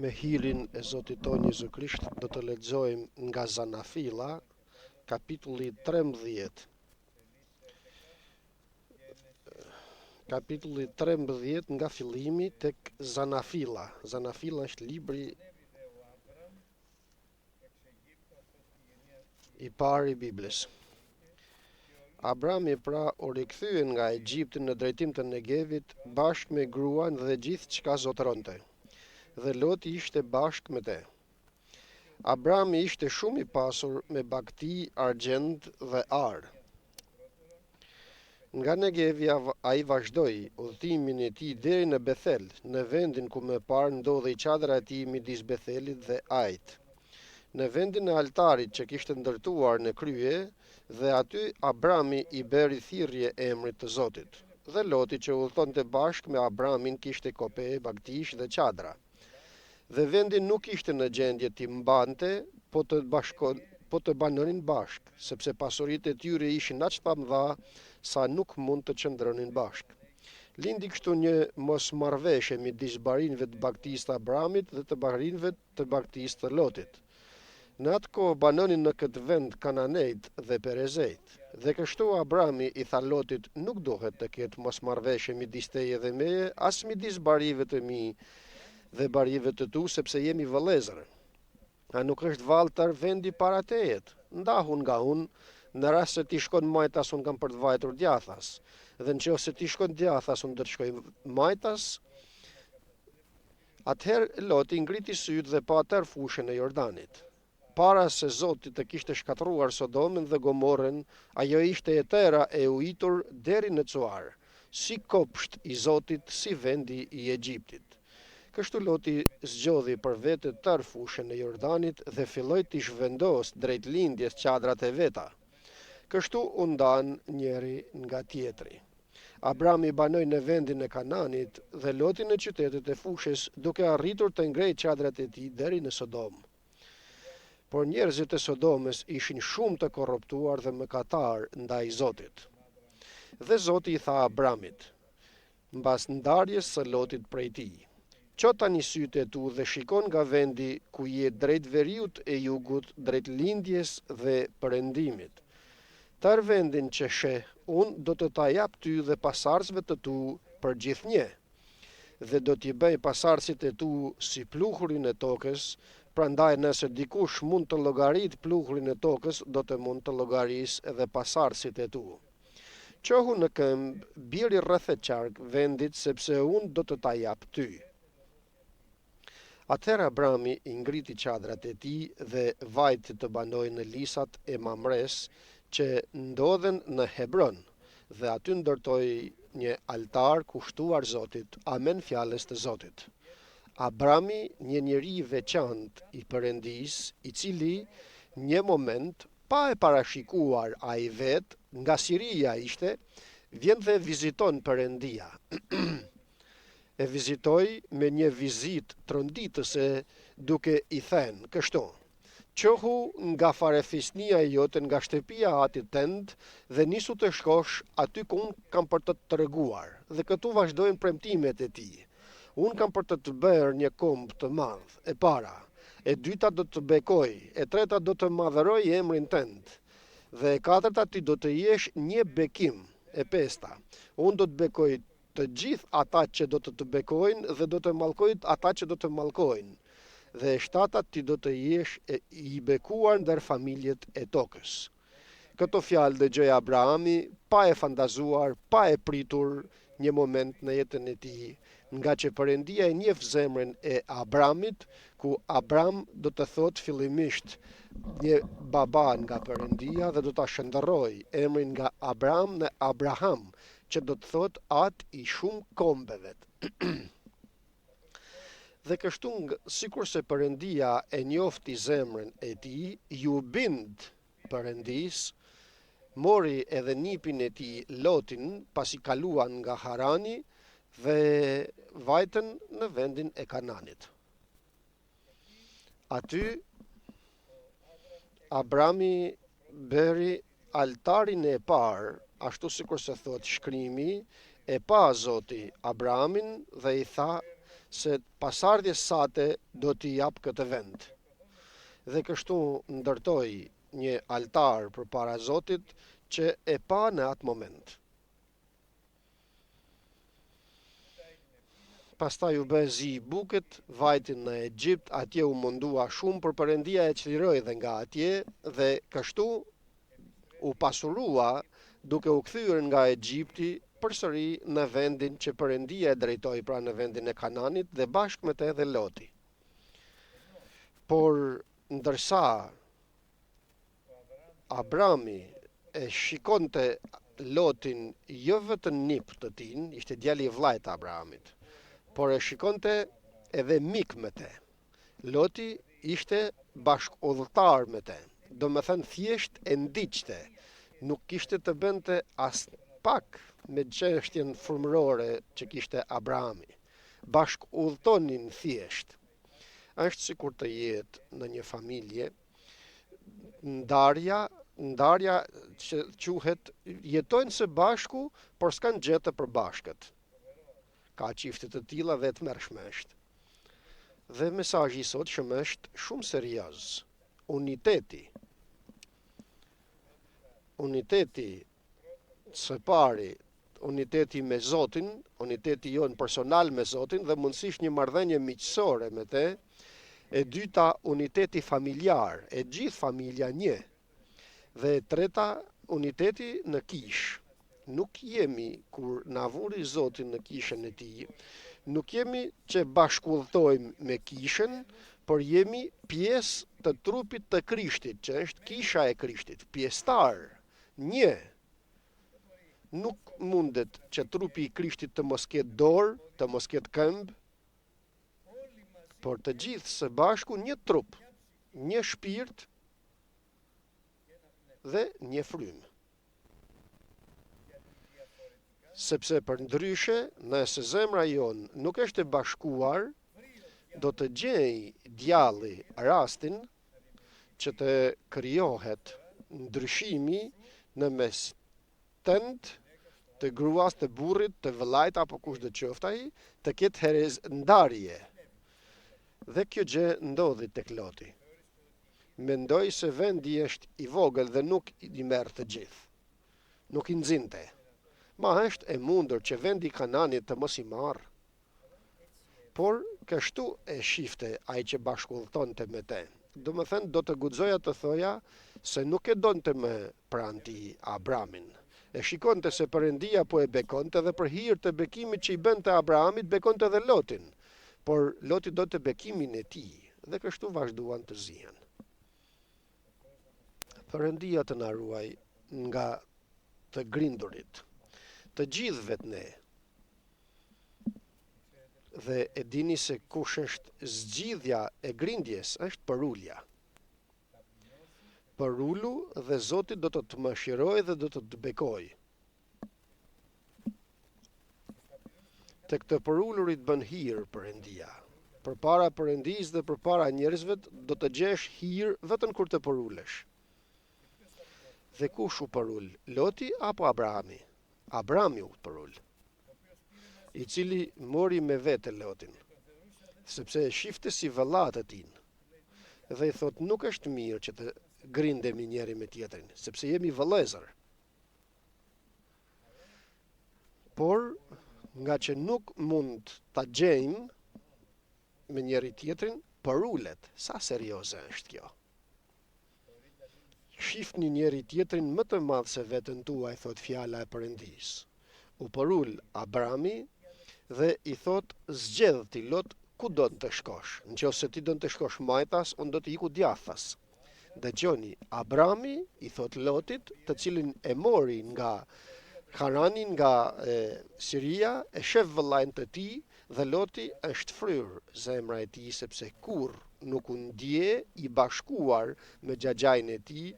Me hirin e Zotit tonë Jezu Krisht do të lexojmë nga Zanafila, kapitulli 13. Kapitulli 13 nga fillimi tek Zanafila. Zanafila është libri i parë i Biblës. Abrami pra u rikthye nga Egjipti në drejtim të Negevit bashkë me gruan dhe gjithë çka zotëronte. Dhe Loti ishte bashkë me te. Abrami ishte shumë i pasur me bagti, argjend dhe ar. Nga Negevi ai vazhdoi udhëtimin e tij deri në Bethel, në vendin ku më parë ndodhej çadra e tij midis Bethelit dhe Ajit, në vendin e altarit që kishte ndërtuar në krye, dhe aty Abrami i bëri thirrje emrit të Zotit. Dhe Loti që udhëtonte bashkë me Abramin kishte kope, bagtish dhe çadra. Dhe vendi nuk ishte në gjendje t'i mbante, po të banonin bashkë, sepse pasuritë e tyre ishin aq të mëdha sa nuk mund të qëndronin bashkë. Lindi kështu një mosmarrveshje midis barinëve të bagtisë të Abramit dhe të barinëve të bagtisë të Lotit. Në atë kohë banonin në këtë vend Kananejt dhe Perezejt, dhe kështu Abrami i tha Lotit, nuk duhet të ketë mosmarrveshje midis teje dhe meje, as midis barive të mi dhe barive të tu, sepse jemi vëllezër. A nuk është valtar vendi para tejet? Ndahun nga unë, në rast se ti shkon majtas, unë kam për të vajtur djathas, dhe nëse ti shkon djathas, unë do të shkoj majtas. Atëherë Loti ngriti sytë dhe pa tërë fushën e Jordanit. Para se Zoti të kishte shkatruar Sodomin dhe Gomorën, ajo ishte e tëra e ujitur deri në Cuar, si kopsht i Zotit, si vendi i Egjiptit. Kështu Loti zgjodhi për vete tërë fushën e Jordanit dhe filloi t'i zhvendos drejt lindjes çadrat e veta. Kështu u ndan njëri nga tjetri. Abrami banoi në vendin e Kananit dhe Loti në qytetet e fushës, duke arritur të ngrejë çadrat e tij deri në Sodom. Por njerëzit e Sodomës ishin shumë të korruptuar dhe mëkatar ndaj Zotit. Dhe Zoti i tha Abramit, mbas ndarjes së Lotit prej tij, "Qo tani sytë e tu dhe shikon nga vendi ku je drejt veriut e jugut, drejt lindjes dhe perëndimit. Tër vendin që sheh, unë do të ta jap ty dhe pasardhësve të tu për gjithnjë, dhe do t'i bëj pasardhësit e tu si pluhurin e tokës, prandaj nëse dikush mund të llogarit pluhurin e tokës, do të mund të llogarisë edhe pasardhësit e tu. Qohu në këmbë, biri rreth e qark vendit, sepse unë do të ta jap ty." Atëherë Abrami i ngriti çadrat e tij dhe vajti të banoi në lisat e Mamres që ndodhen në Hebron, dhe aty ndërtoi një altar kushtuar Zotit, amen fjalës të Zotit. Abrami, një njeri i veçantë i Perëndis, i cili një moment pa e parashikuar ai vet, nga Siria ishte, vjen dhe viziton Perëndia. E vizitoi me një vizit tronditëse, duke i thënë kështu: "Qohu nga farefisnia jote, nga shtëpia atit tënd, dhe nisu të shkosh aty ku unë kam për të treguar." Dhe këtu vazhdojnë premtimet e tij. "Unë kam për të bërë një komb të madh, e para, e dyta do të bekoj, e treta do të madhëroj emrin tënd, dhe e katërta ti do të jesh një bekim, e pesta, unë do të bekoj të gjithë ata që do të bekojnë dhe do të mallkoj ata që do të mallkojnë, dhe e shtata ti do të jesh i bekuar ndër familjet e tokës." Këto fjalë dëgjoi Abrahami, pa e fantazuar, pa e pritur një moment në jetën e tij, nga që Perëndia e njeh zemrën e Abramit, ku Abram do të thotë fillimisht një baba nga Perëndia, dhe do ta shndërroj emrin nga Abram në Abraham, që do të thot atë i shumë kombeve. Dhe kështu, sikur se Perëndia e njofti zemrën e tij, ju bind Perëndis, mori edhe nipin e tij Lotin, pasi kaluan nga Harani, dhe vajtën në vendin e Kananit. Aty Abrami bëri altarin e parë, ashtu sikur se thot shkrimi, e pa Zoti Abramin dhe i tha: se pasardhjes sate do t'i jap këtë vend. Dhe kështu ndërtoi një altar përpara Zotit që e pa në atë moment. Pastaj u bë zi i bukët, vajtin në Egjipt, atje u mundua shumë, për Perëndia e çliroi dhe nga atje dhe kështu u pasurua duke u kthyer nga Egjipti përsëri në vendin që Perëndia e drejtoi, pra në vendin e Kananit dhe bashkë me të edhe Loti. Por ndërsa Abrami e shikonte Lotin jo vetëm nip të tij, ishte djali i vllajt të Abrahamit, por e shikonte edhe mik me te. Loti ishte bashkëudhëtar me te, do me thënë thjesht e ndiqte, nuk kishte të bënte as pak me çështjen frymërore që kishte Abrahami. Bashkëudhëtonin thjesht. Është sikur të jetë në një familje, ndarja që quhet jetojnë së bashku, por s'kan gjë të përbashkët. Ka çifte të tilla dhe të mërshme është. Dhe mesazhi i sotshëm është shumë serioz. Uniteti së pari, uniteti me Zotin, uniteti jonë personal me Zotin dhe mundësisht një marrëdhënie miqësore me te. E dyta, uniteti familjar, e gjithë familja një. Dhe e treta, uniteti në kishë. Nuk jemi, kur na vuri Zotin në kishën e tij, nuk jemi që bashkëudhtojmë me kishën, por jemi pjesë të trupit të Krishtit, që është kisha e Krishtit, pjesëtar, një. Nuk mundet që trupi i Krishtit të mos ketë dorë, të mos ketë këmbë, por të gjithë së bashku një trup, një shpirt dhe një frymë. Sepse për ndryshe, nëse zemra jonë nuk është e bashkuar, do të gjej djalli rastin që të krijohet ndryshimi në mes tënd, të gruas, të burrit, të vëllait apo kush do qoftë ai, të ketë herez ndarje. Dhe kjo gjë ndodhi tek Loti. Mendoi se vendi është i vogël dhe nuk i merr të gjithë. Nuk i nxinte. Ma është e mundur që vendi i Kananit të mos i marrë. Por kështu e shifte ai që bashkëudhëtonte me te. Do më thënë, do të guxoja të thoja se nuk e donte me pranti Abramin. E shikonte se Perëndia po e bekonte dhe për hir të bekimit që i bënte Abrahamit, bekonte edhe Lotin. Por Loti do të bekimin e tij dhe kështu vazhduan të zihen. Perëndia të na ruaj nga të grindurit, të gjithëve të ne. Dhe e dini se kush është zgjidhja e grindjes, është përulja. Përulu dhe Zoti do të të mëshirojë dhe do të të bekojë. Të këtë përulurit bën hir Perëndia. Përpara Perëndisë dhe përpara njerëzve do të gjesh hir vetëm kur të përulesh. Dhe kush u përul? Loti apo Abrahami? Abrahami u përul, i cili mori me vete Lotin, sepse e shifte si vëllat e tin. Dhe i thot, nuk është mirë që të grindemi njeri me tjetrin, sepse jemi vëllezër. Por, nga që nuk mund ta gjejmë me njeri tjetrin, përulet, sa serioze është kjo. Shifni njeri tjetrin më të madh se veten tuaj, thot fjala e Perëndisë. U përul Abrami dhe i thot, zgjedh ti Lot ku do të shkosh. Nëse ti do të shkosh majtas, unë do të iku djathtas. Dëgjoni, Abrami i thot Lotit, të cilin e mori nga Harani, nga Siria, e shef vëllain të tij dhe Loti është fryr zemra e tij sepse kur nuk u ndje i bashkuar me xhaxhain e tij,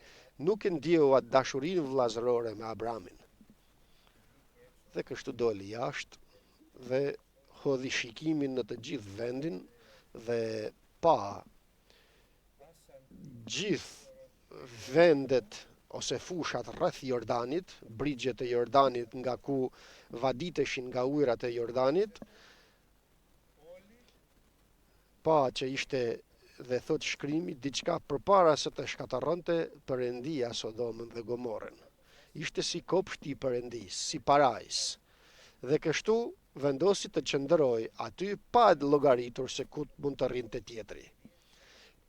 nuk e ndjeu atë dashurinë vëllazërore me Abramin. Dhe kështu doli jashtë dhe hodhi shikimin në të gjithë vendin dhe pa gjithë vendet ose fushat rreth Jordanit, brigjet e Jordanit nga ku vaditeshin nga ujërat e Jordanit, pa që ishte dhe thot shkrimi diçka përpara se të shkatërronte Perëndia Sodomën dhe Gomorën. Ishte si kopshti i Perëndis, si parajs. Dhe kështu vendosi të qëndroj aty pa llogaritur se ku mund të rrinte tjetri.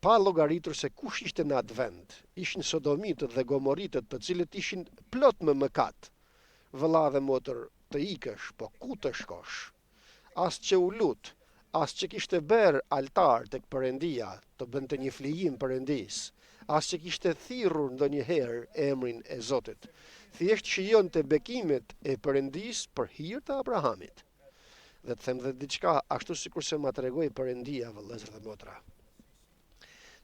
Pa llogaritur se kush ishte në atë vend. Ishin sodomitët dhe gomoritët, të cilët ishin plot me mëkat. Vëlla dhe motër, të ikësh, po ku të shkosh? As që u lut, as që kishte berë altar tek Perëndia, të bënte një flijim Perëndis, as që kishte thirrur ndonjëherë emrin e Zotit. Thjesht shijonte bekimet e Perëndis për hir të Abrahamit. Dhe të them dhe diçka ashtu sikur se ma tregoi Perëndia, vëllezër dhe motra.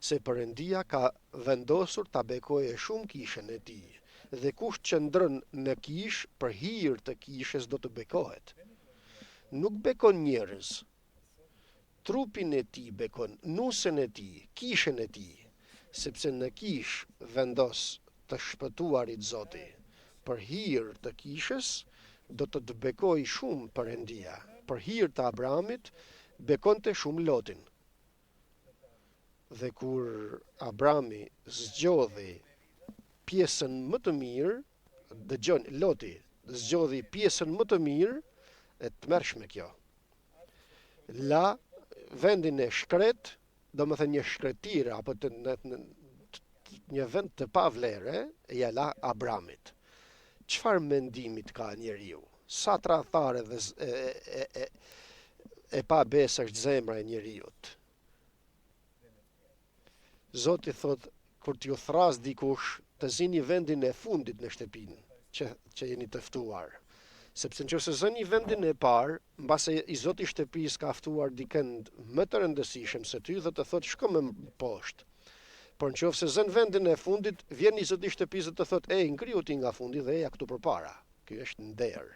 Se Perëndia ka vendosur ta bekoje shumë kishën e tij, dhe kush qëndron në kish për hir të kishës do të bekohet. Nuk bekon njerëz. Trupin e tij bekon, nusën e tij, kishën e tij, sepse në kish vendos të shpëtuarit Zoti. Për hir të kishës do të bekoj shumë Perëndia. Për hir të Abrahamit bekonte shumë Lotin. Dhe kur Abrami zgjodhi pjesën më të mirë, dëgjon Loti, zgjodhi pjesën më të mirë, e tmerrshme kjo. La vendin e shkret, do më thënë një shkretir, apo një vend të pavlere, e ja la Abramit. Çfarë mendimit ka njeriu? Sa tradhtare dhe e pa besë është zemra e njeriut. Zoti thot, kur t'ju thras dikush, të zini vendin e fundit në shtëpinë, që jeni të ftuar. Sepse nëse zëni vendin e parë, mbase i Zoti i shtëpisë ka ftuar dikën më të rëndësishëm se ty dhe të thot shko më poshtë. Por nëse zën vendin e fundit, vjen i Zoti i shtëpisë dhe të thot, ngrihu ti nga fundi dhe eja këtu përpara. Ky është nder.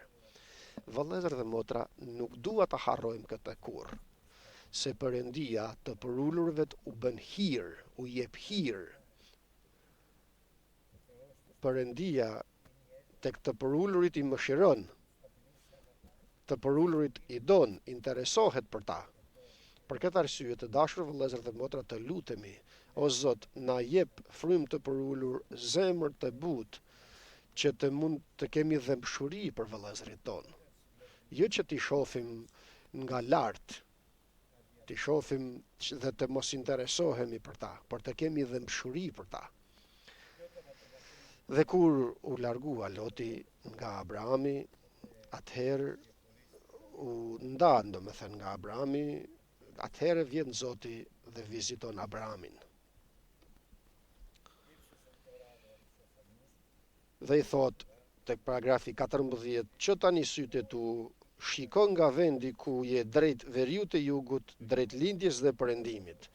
Vëllezër dhe motra, nuk dua ta harrojmë këtë kurrë. Se Perëndia të përulurvet u bën hir, u jep hir. Perëndia tek të përulurit i mëshiron, të përulurit i don, interesohet për ta. Për këtë arsye, të dashur vëllezër dhe motra, të lutemi, o Zot, na jep frymë të përulur, zemër të butë, që të mund të kemi dëmshuri për vëllezërit ton. Jo që t'i shohim nga lart, t'i shohim dhe të mos interesohemi për ta, por të kemi dëmshuri për ta. Dhe kur u largua Loti nga Abrahami, atëherë u ndan, domethënë, nga Abrahami, atëherë vjen Zoti dhe viziton Abrahamin. Dhe i thot tek paragrafi 14, që tani sytë e tu shikon nga vendi ku je drejt veriut e jugut, drejt lindjes dhe perëndimit.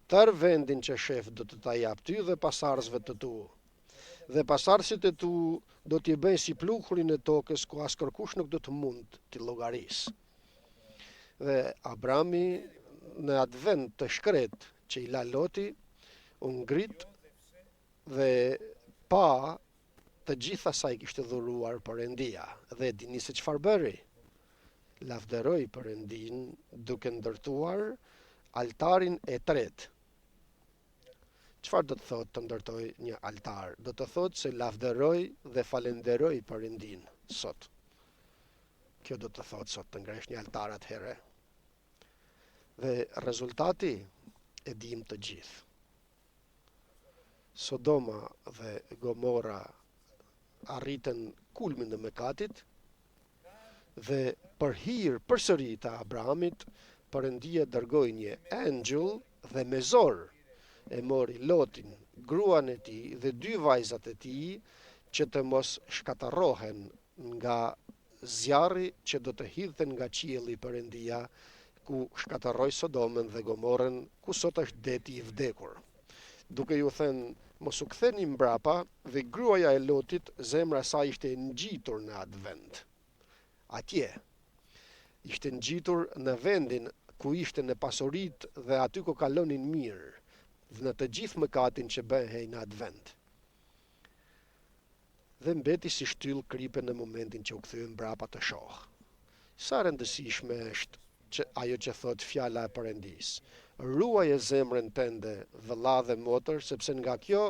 Tër vendin që shef do të ta jap ty dhe pasardhësve të tu. Dhe pasardhësit e tu do t'i bëjnë si pluhurin e tokës, ku as kërkush nuk do të mund t'i llogarisë. Dhe Abrami në atë vend të shkret që i la Loti, u ngrit dhe pa të gjitha sa i kishte dhuruar Perëndia. Dhe dini se çfarë bëri? Lavderoi Perëndin duke ndërtuar altarin e tretë. Çfarë do të thotë të ndërtoj një altar? Do të thotë se lavderoj dhe falenderoj Perëndin sot. Kjo do të thotë sot të ngresh një altar atëherë. Dhe rezultati e dim të gjithë. Sodoma dhe Gomora arritën kulmin e mëkatit dhe për hir përsëri të Abrahamit, Perëndia dërgoi një angjëll dhe me zor e mori Lotin, gruan e tij dhe 2 vajzat e tij që të mos shkatërrohen nga zjarri që do të hidhten nga qielli Perëndia, ku shkatërroi Sodomën dhe Gomorën, ku sot është deti i vdekur. Duke ju thënë, mos u ktheni mbrapa, dhe gruaja e Lotit, zemra e saj ishte ngjitur në atë vend. Atje ishte ngjitur në vendin ku ishte në pasuritë dhe aty ku kalonin mirë, dhe në të gjithë mëkatin që bëhej në atë vend. Dhe mbeti si shtyll kripe në momentin që u kthye mbrapa të shohë. Sa rëndësishme është që ajo që thot fjala e Perëndis. Ruaje zemrën tënde, vëlla dhe motër, sepse nga kjo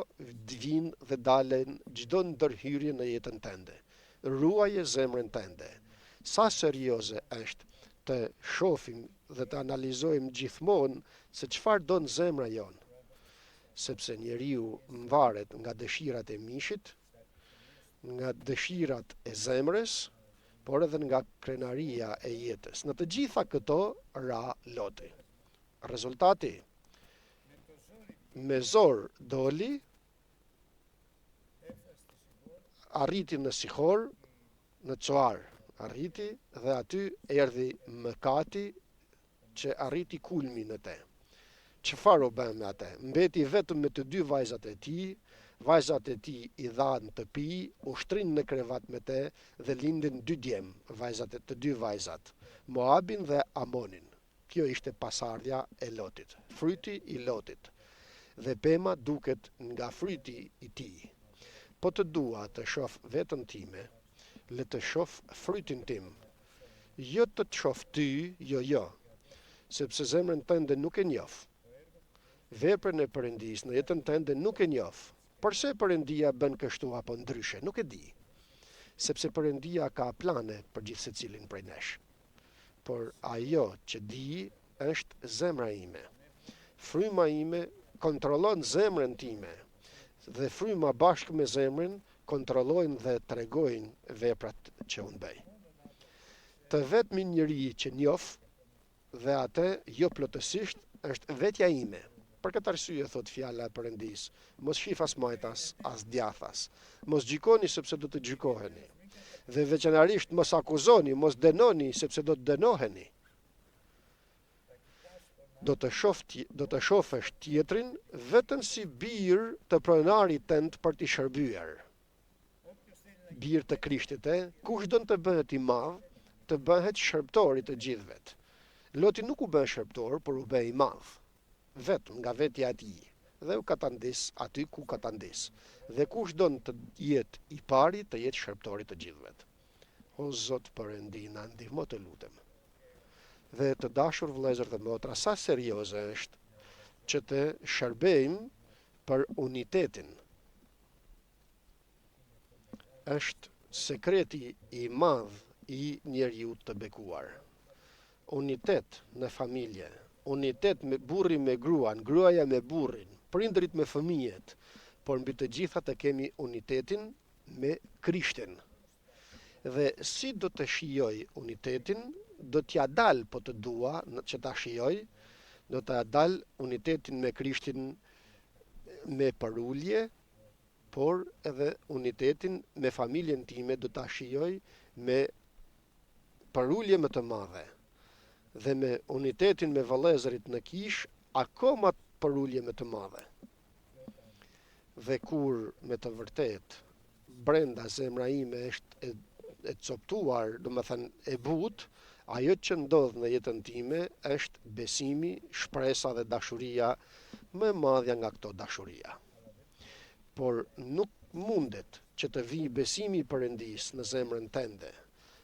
vijnë dhe dalen çdo ndërhyrje në jetën tënde. Ruaje zemrën tënde. Sa serioze është të shohim dhe të analizojmë gjithmonë se çfarë don zemra jon, sepse njeriu mvaret nga dëshirat e mishit, nga dëshirat e zemrës, por edhe nga krenaria e jetës. Në të gjitha këto ra Loti. Rezultati, me zor doli, arriti në Sihor, në Çoar, arriti dhe aty erdhi mëkati që arriti kulmin e te. Çfarë u bë me atë? Mbeti vetëm me të dy vajzat e tij. Vajzat e tij i dhanë të pi, u shtrin në krevat me te dhe lindin dy djem, të dy vajzat, Moabin dhe Amonin. Kjo ishte pasardhja e Lotit, fryti i Lotit. Dhe pema duket nga fryti i tij. Po të dua të shoh veten time, le të shoh frytin tim. Jo të shoh ty, jo, sepse zemrën tënde nuk e njoh. Veprën e Perëndis në jetën tënde nuk e njoh. Përse Perëndia bën kështu apo ndryshe, nuk e di. Sepse Perëndia ka plane për gjithë secilin prej nesh. Por ajo që di është zemra ime. Fryma ime kontrollon zemrën time dhe fryma bashkë me zemrën kontrollojnë dhe tregojnë veprat që unë bëj. Të vetmi njeri që njoh dhe atë jo plotësisht është vetja ime. Për këtë arsye thot fjala e Perëndis, mos shifas majtas as djathas, mos gjykoni sepse do të gjykoheni. Dhe veçanërisht mos akuzoni, mos dënoni sepse do të dënoheni. Do të shofësh tjetrin vetëm si bir të pronarit tënd për t'i shërbyer. Bir të Krishtit, kush don të bëhet i madh, të bëhet shërbëtor i të gjithëve. Loti nuk u bën shërbëtor, por u bë i madh. Vetëm nga vetja e tij, dhe u katandis aty ku katandis. Dhe kush don të jetë i pari, të jetë shërbëtori të gjithëve. O Zot Perëndi, na ndihmo të lutem. Dhe të dashur vëllezër dhe motra, sa serioze është që të shërbejmë për unitetin. Është sekreti i madh i njeriu të bekuar. Unitet në familje, unitet me burrin me gruan, gruaja me burrin, prindrit me fëmijët, por mbi të gjitha të kemi unitetin me Krishtin. Dhe si do të shijoj unitetin, do t'ja dal po të dua që ta shijoj, do t'ja dal unitetin me Krishtin me parulje, por edhe unitetin me familjen time do ta shijoj me parulje më të madhe. Dhe me unitetin me vëllezërit në kish, akoma parulje më të madhe. Dhe kur me të vërtet brenda zemra ime është e coptuar, do më thënë e but, ajo që ndodh në jetën time është besimi, shpresa dhe dashuria më e madhja nga këto dashuria. Por nuk mundet që të vi besimi i Perëndis në zemrën tënde.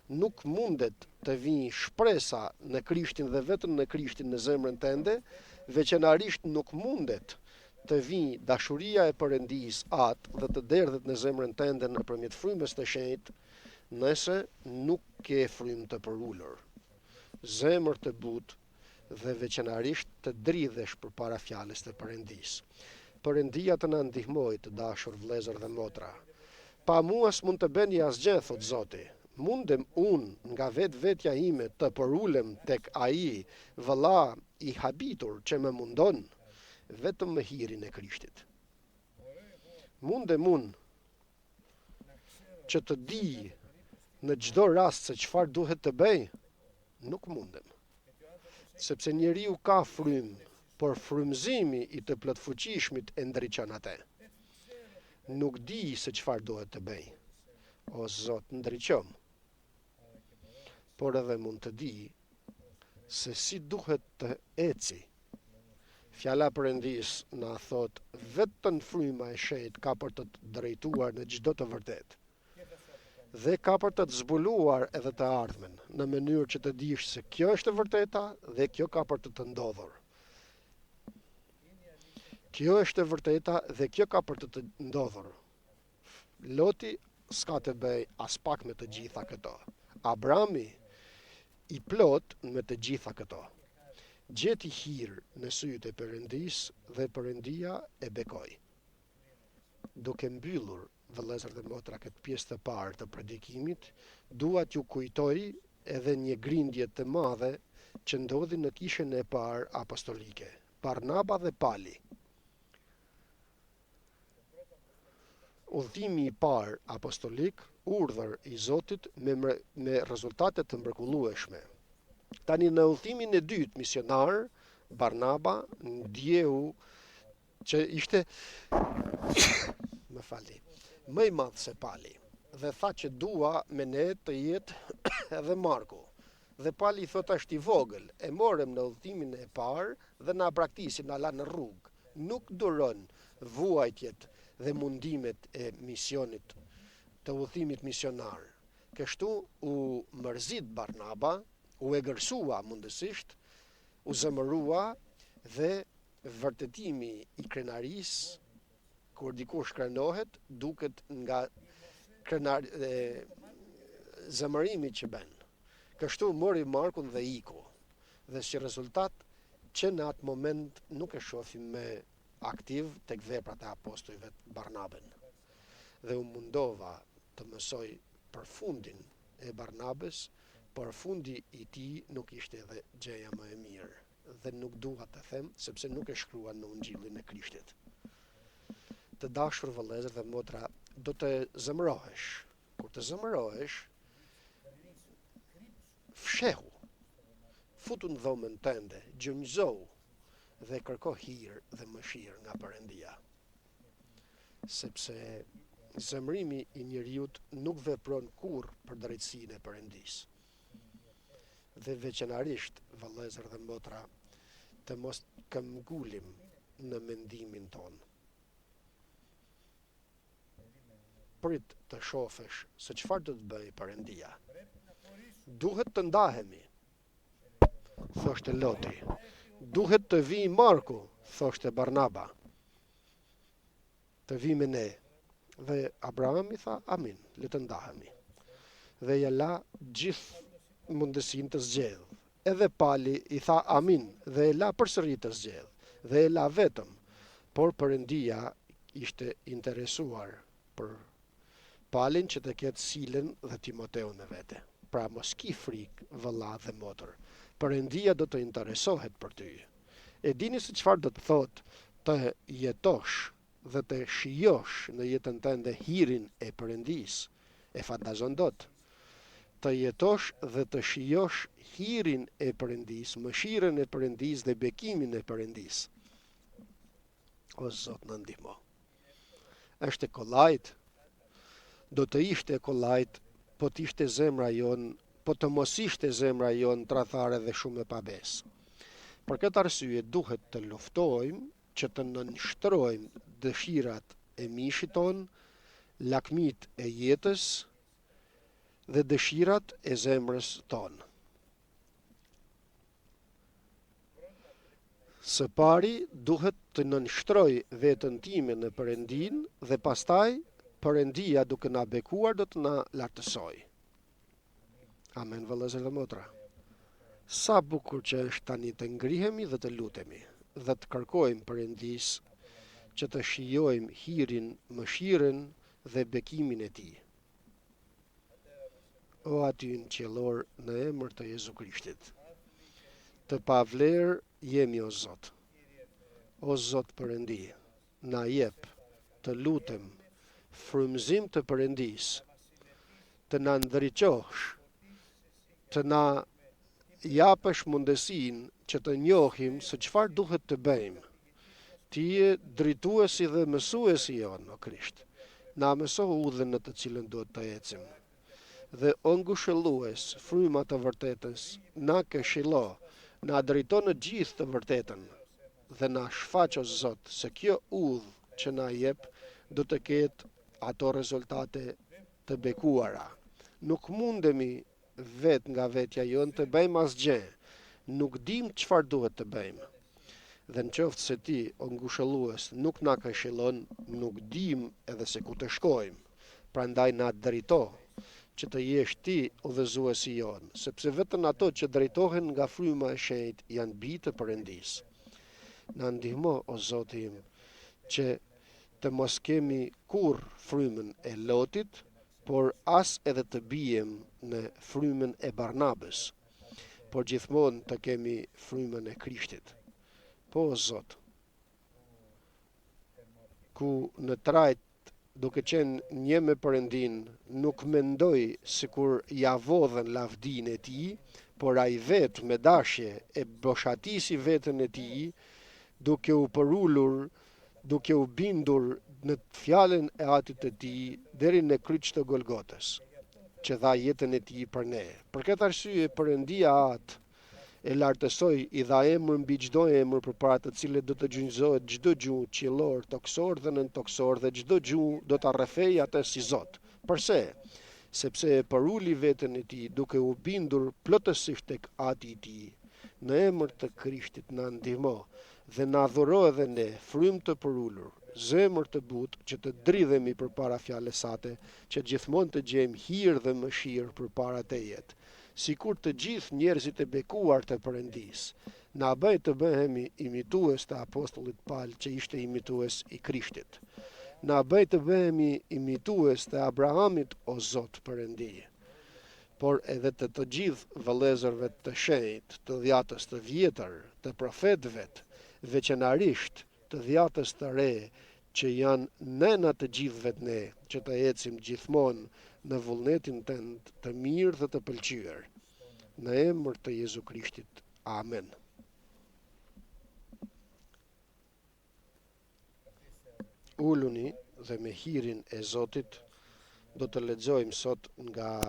Nuk mundet të vi shpresa në Krishtin dhe vetëm në Krishtin në zemrën tënde, veçanërisht nuk mundet të vi dashuria e Perëndis atë dhe të derdhet në zemrën tënde nëpërmjet frymës të shenjtë, nëse nuk ke frymë të përulur, zemër të butë dhe veçanërisht të dridhesh përpara fjalës të Perëndis. Perëndia të na ndihmojë, të dashur vëllezër dhe motra. Pa mua s'mund të bëni asgjë, thot Zoti. Mundem unë nga vetja ime të përulem tek ai vëlla i habitur që më mundon vetëm me hirin e Krishtit. Mundem unë që të di në çdo rast se çfarë duhet të bëj, nuk mundem. Sepse njeriu ka frymë, por frymëzimi i të plotfuqishmit e ndriçon atë. Nuk di se çfarë duhet të bëj. O Zot, ndriçom. Por edhe mund të di se si duhet të eci. Fjala Perëndis na thot vetëm fryma e shenjtë ka për të drejtuar në çdo të vërtetë. dhe ka për të zbuluar edhe të ardhmen, në mënyrë që të dish se kjo është e vërteta dhe kjo ka për të ndodhur. Kjo është e vërteta dhe kjo ka për të ndodhur. Loti s'ka të bëj as pak me të gjitha këto. Abrami i plot me të gjitha këto. Gjeti hir në sytë e Perëndis dhe Perëndia e bekoi. Duke mbyllur, vëllezër dhe motra, këtë pjesë të parë të predikimit, dua t'ju kujtoj edhe një grindje të madhe që ndodhi në kishën e parë apostolike, Barnaba dhe Pali. Udhimi i parë apostolik, urdhër i Zotit me rezultate të mrekullueshme. Tani në udhimin e dytë misionar, Barnaba ndjeu që ishte më i madh se Pali, dhe tha që dua me ne të jetë edhe Marku. Dhe Pali i thot është i vogël, e morëm në udhimin e parë dhe na praktisi, na la në rrugë. Nuk duron vuajtjet dhe mundimet e misionit, të udhimit misionar. Kështu u mërzit Barnaba, u egërsua mundësisht, u zëmërua dhe vërtetimi i krenarisë, kur dikush krenohet, duket nga zëmërimi që ben. Kështu mori Markun dhe iku. Dhe si rezultat, që në atë moment nuk e shohim me aktiv tek veprat e apostujve të Barnabën. Dhe u mundova të mësoj për fundin e Barnabës, por fundi i tij nuk ishte edhe gjëja më e mirë. Dhe nuk dua të them, sepse nuk e shkruan në Ungjillin e Krishtit. Të dashur vëllezër dhe motra, do të zëmërohesh. Kur të zëmërohesh, fshehu, futu në dhomën tënde, gjunjëzohu dhe kërko hir dhe mëshirë nga Perëndia. Sepse zemrimi i njeriut nuk vepron kurrë për drejtësinë e Perëndis. Dhe veçanërisht, vëllezër dhe motra, të mos këmbgulim në mendimin tonë. Prit të shofesh se çfarë do të bëjë Perëndia. Duhet të ndahemi, thoshte Loti. Duhet të vi Marku, thoshte Barnaba. Të vi me ne. Dhe Abrahami tha, amin, le të ndahemi. Dhe ja la gjithë mundësinë të zgjedhë. Edhe Pali i tha amin dhe e la përsëri të zgjedhë. Dhe e la vetëm, por Perëndia ishte interesuar për Palin që të ketë Silen dhe Timoteun me vete. Pra mos ki frikë, vëlla dhe motër. Perëndia do të interesohet për ty. E dini se çfarë do të thotë të jetosh dhe të shijosh në jetën tënde hirin e Perëndis. E fantazon dot. Të jetosh dhe të shijosh hirin e Perëndis, mëshirën e Perëndis dhe bekimin e Perëndis. O Zot na ndihmo. Është kollajt. Do të ishte kollajt, po të ishte zemra jon, po të mos ishte zemra jon tradhare dhe shumë e pabes. Për këtë arsye duhet të luftojmë që të nënshtrojmë dëshirat e mishit ton, lakmit e jetës dhe dëshirat e zemrës tonë. Së pari duhet të nënshtroj veten time në Perëndin dhe pastaj Perëndia duke na bekuar do të na lartësoj. Amen, vëllezër dhe motra. Sa bukur që është tani të ngrihemi dhe të lutemi dhe të kërkojmë Perëndis që të shijojmë hirin, mëshirën dhe bekimin e tij. O aty në qiellor, në emër të Jezu Krishtit. Të pavlerë jemi o Zot. O Zot Perëndi, na jep të lutem frymëzim të Perëndis, të na ndriçosh, të na japësh mundësinë që të njohim se çfarë duhet të bëjmë. Ti je drejtuesi dhe mësuesi jon, o Krisht. Na mëso udhën në të cilën duhet të ecim. Dhe o ngushëllues, fryma të vërtetës, na këshillo, na drejto në gjithë të vërtetën, dhe na shfaq o Zot se kjo udhë që na jep do të ketë ato rezultate të bekuara. Nuk mundemi vetë nga vetja jonë të bëjmë asgjë. Nuk dim çfarë duhet të bëjmë. Dhe në qoftë se ti, o ngushëllues, nuk na këshillon, nuk dim edhe se ku të shkojmë. Prandaj na drejto që të jesh ti udhëzuesi jonë, sepse vetëm ato që drejtohen nga fryma e shenjtë janë bijtë të Perëndisë. Na ndihmo, o Zoti im, që të mos kemi kurrë frymën e Lotit, por as edhe të bijem në frymën e Barnabës, por gjithmonë të kemi frymën e Krishtit. Po, o Zot, ku në trajt duke qenë një me Perëndin, nuk mendoj sikur ja vodhen lavdin e tij, por ai vetë me dashje e boshatisi veten e tij, duke u përullur, duke u bindur në fjalën e atit të tij deri në kryq të Golgotës, që dha jetën e tij për ne. Për këtë arsye Perëndia atë e lartësoi, i dha emër mbi çdo emër përpara të cilit do të gjunjëzohet çdo gjuhë qiellor, toksor dhe nëntoksor, dhe çdo gjuhë do ta rrëfejë atë si Zot. Përse? Sepse e përuli veten e tij duke u bindur plotësisht tek Ati i tij. Në emër të Krishtit na ndihmo dhe na dhuro edhe ne frymë të përulur, zemër të butë që të dridhemi përpara fjalës sate, që gjithmonë të gjejmë hir dhe mëshirë përpara tejet. Sikur të gjithë njerëzit e bekuar të Perëndisë, na bëj të bëhemi imitues të apostullit Paul, që ishte imitues i Krishtit. Na bëj të bëhemi imitues të Abrahamit, o Zot Perëndi, por edhe të gjithë vëllezërve të shenjtë, të dhjatës të vjetër, të profetëve, veçanërisht të dhjatës të re, që janë nëna të gjithëve ne, që të ecim gjithmonë në vullnetin tënd të mirë dhe të pëlqyer. Në emër të Jezu Krishtit. Amen. Uluni dhe me hirin e Zotit do të lexojmë sot nga